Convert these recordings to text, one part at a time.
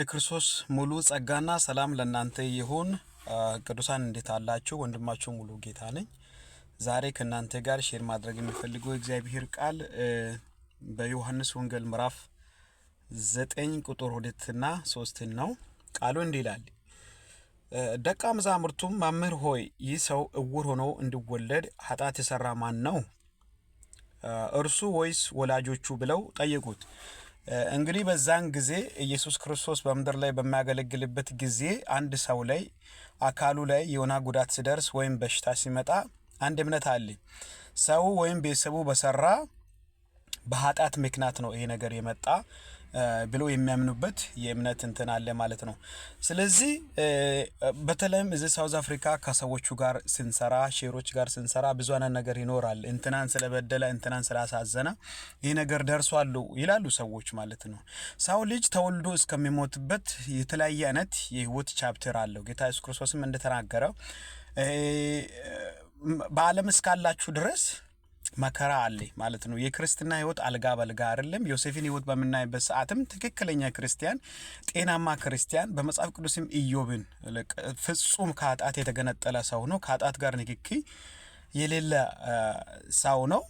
የክርስቶስ ሙሉ ጸጋና ሰላም ለእናንተ ይሁን። ቅዱሳን እንዴት አላችሁ? ወንድማችሁ ሙሉ ጌታ ነኝ። ዛሬ ከእናንተ ጋር ሼር ማድረግ የሚፈልገው እግዚአብሔር ቃል በዮሐንስ ወንጌል ምዕራፍ 9 ቁጥር 2 እና 3 ነው። ቃሉ እንዲህ ይላል። ደቀ መዛሙርቱም መምህር ሆይ ይህ ሰው እውር ሆኖ እንዲወለድ ኃጢአት የሰራ ማን ነው? እርሱ ወይስ ወላጆቹ ብለው ጠየቁት። እንግዲህ በዛን ጊዜ ኢየሱስ ክርስቶስ በምድር ላይ በሚያገለግልበት ጊዜ አንድ ሰው ላይ አካሉ ላይ የሆነ ጉዳት ሲደርስ ወይም በሽታ ሲመጣ አንድ እምነት አለ። ሰው ወይም ቤተሰቡ በሰራ በኃጢአት ምክንያት ነው ይሄ ነገር የመጣ ብሎ የሚያምኑበት የእምነት እንትን አለ ማለት ነው። ስለዚህ በተለይም እዚህ ሳውዝ አፍሪካ ከሰዎቹ ጋር ስንሰራ ሼሮች ጋር ስንሰራ ብዙ አይነት ነገር ይኖራል። እንትናን ስለበደለ እንትናን ስላሳዘነ ይሄ ነገር ደርሷል ይላሉ ሰዎች ማለት ነው። ሰው ልጅ ተወልዶ እስከሚሞትበት የተለያየ አይነት የህይወት ቻፕተር አለው። ጌታ ኢየሱስ ክርስቶስም እንደተናገረው በዓለም እስካላችሁ ድረስ መከራ አለ ማለት ነው። የክርስትና ህይወት አልጋ በልጋ አይደለም። ዮሴፍን ህይወት በመናይበት ሰዓትም ትክክለኛ ክርስቲያን ጤናማ ክርስቲያን በመጽሐፍ ቅዱስም ኢዮብን ፍጹም ከኃጢአት የተገነጠለ ሰው ነው። ከኃጢአት ጋር ንክኪ የሌለ ሰው ነው።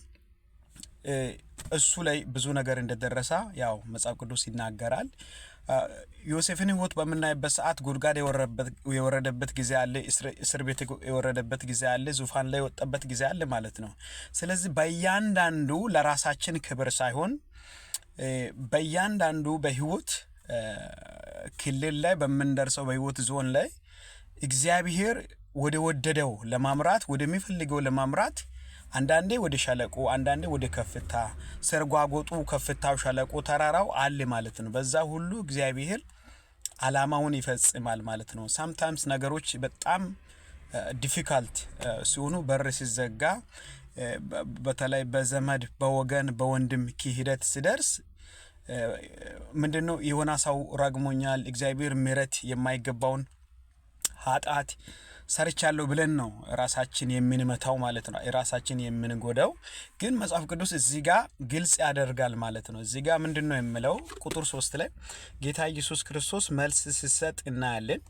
እሱ ላይ ብዙ ነገር እንደደረሰ ያው መጽሐፍ ቅዱስ ይናገራል። ዮሴፍን ህይወት በመናይበት ሰዓት ጉድጓድ የወረደበት ጊዜ አለ፣ እስር ቤት የወረደበት ጊዜ አለ፣ ዙፋን ላይ የወጣበት ጊዜ አለ ማለት ነው። ስለዚህ በእያንዳንዱ ለራሳችን ክብር ሳይሆን በእያንዳንዱ በህይወት ክልል ላይ በመንደርሰው በህይወት ዞን ላይ እግዚአብሔር ወደ ወደደው ለማምራት ወደሚፈልገው ለማምራት አንዳንዴ ወደ ሸለቆ አንዳንዴ ወደ ከፍታ ሰርጓጎጡ ከፍታው ሸለቆ ተራራው አለ ማለት ነው። በዛ ሁሉ እግዚአብሔር አላማውን ይፈጽማል ማለት ነው። ሳምታይምስ ነገሮች በጣም ዲፊካልት ሲሆኑ በር ሲዘጋ በተለይ በዘመድ በወገን በወንድም ኪህደት ሲደርስ ምንድነው የሆነ ሰው ረግሞኛል እግዚአብሔር ምሕረት የማይገባውን ኃጢአት ሰርቻለሁ ብለን ነው ራሳችን የምንመታው ማለት ነው። ራሳችን የምንጎዳው ግን መጽሐፍ ቅዱስ እዚህ ጋር ግልጽ ያደርጋል ማለት ነው። እዚህ ጋር ምንድነው የሚለው ቁጥር 3 ላይ ጌታ ኢየሱስ ክርስቶስ መልስ ሲሰጥ እናያለን።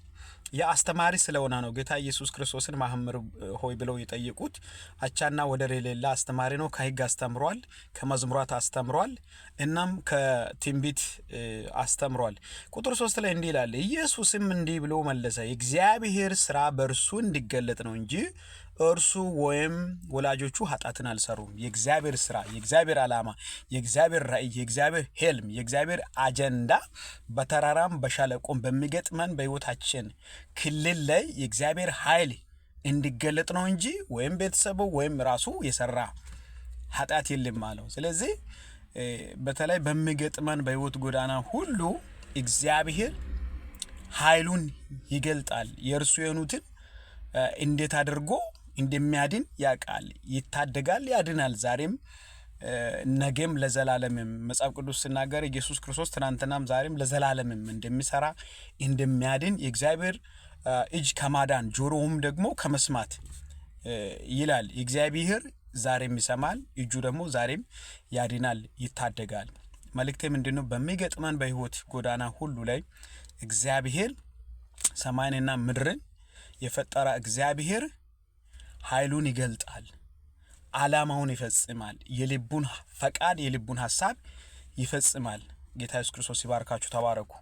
የአስተማሪ ስለሆነ ነው። ጌታ ኢየሱስ ክርስቶስን መምህር ሆይ ብለው የጠየቁት አቻና ወደር የሌለ አስተማሪ ነው። ከሕግ አስተምሯል፣ ከመዝሙራት አስተምሯል፣ እናም ከትንቢት አስተምሯል። ቁጥር 3 ላይ እንዲህ ይላል። ኢየሱስም እንዲህ ብሎ መለሰ፣ የእግዚአብሔር ስራ በእርሱ እንዲገለጥ ነው እንጂ እርሱ ወይም ወላጆቹ ኃጢአትን አልሰሩም። የእግዚአብሔር ስራ፣ የእግዚአብሔር ዓላማ፣ የእግዚአብሔር ራእይ፣ የእግዚአብሔር ህልም፣ የእግዚአብሔር አጀንዳ በተራራም በሸለቆም በሚገጥመን በህይወታችን ክልል ላይ የእግዚአብሔር ኃይል እንዲገለጥ ነው እንጂ ወይም ቤተሰቡ ወይም ራሱ የሰራ ኃጢአት የለም አለው። ስለዚህ በተለይ በሚገጥመን በህይወት ጎዳና ሁሉ እግዚአብሔር ኃይሉን ይገልጣል። የእርሱ የሆኑትን እንዴት አድርጎ እንደሚያድን ያውቃል፣ ይታደጋል፣ ያድናል። ዛሬም ነገም ለዘላለምም መጽሐፍ ቅዱስ ሲናገር ኢየሱስ ክርስቶስ ትናንትናም ዛሬም ለዘላለምም እንደሚሰራ እንደሚያድን የእግዚአብሔር እጅ ከማዳን ጆሮውም ደግሞ ከመስማት ይላል። እግዚአብሔር ዛሬም ይሰማል፣ እጁ ደግሞ ዛሬም ያድናል፣ ይታደጋል። መልእክቴ ምንድነው? በሚገጥመን በህይወት ጎዳና ሁሉ ላይ እግዚአብሔር ሰማይንና ምድርን የፈጠረ እግዚአብሔር ኃይሉን ይገልጣል፣ ዓላማውን ይፈጽማል፣ የልቡን ፈቃድ የልቡን ሐሳብ ይፈጽማል። ጌታ ኢየሱስ ክርስቶስ ይባርካችሁ። ተባረኩ።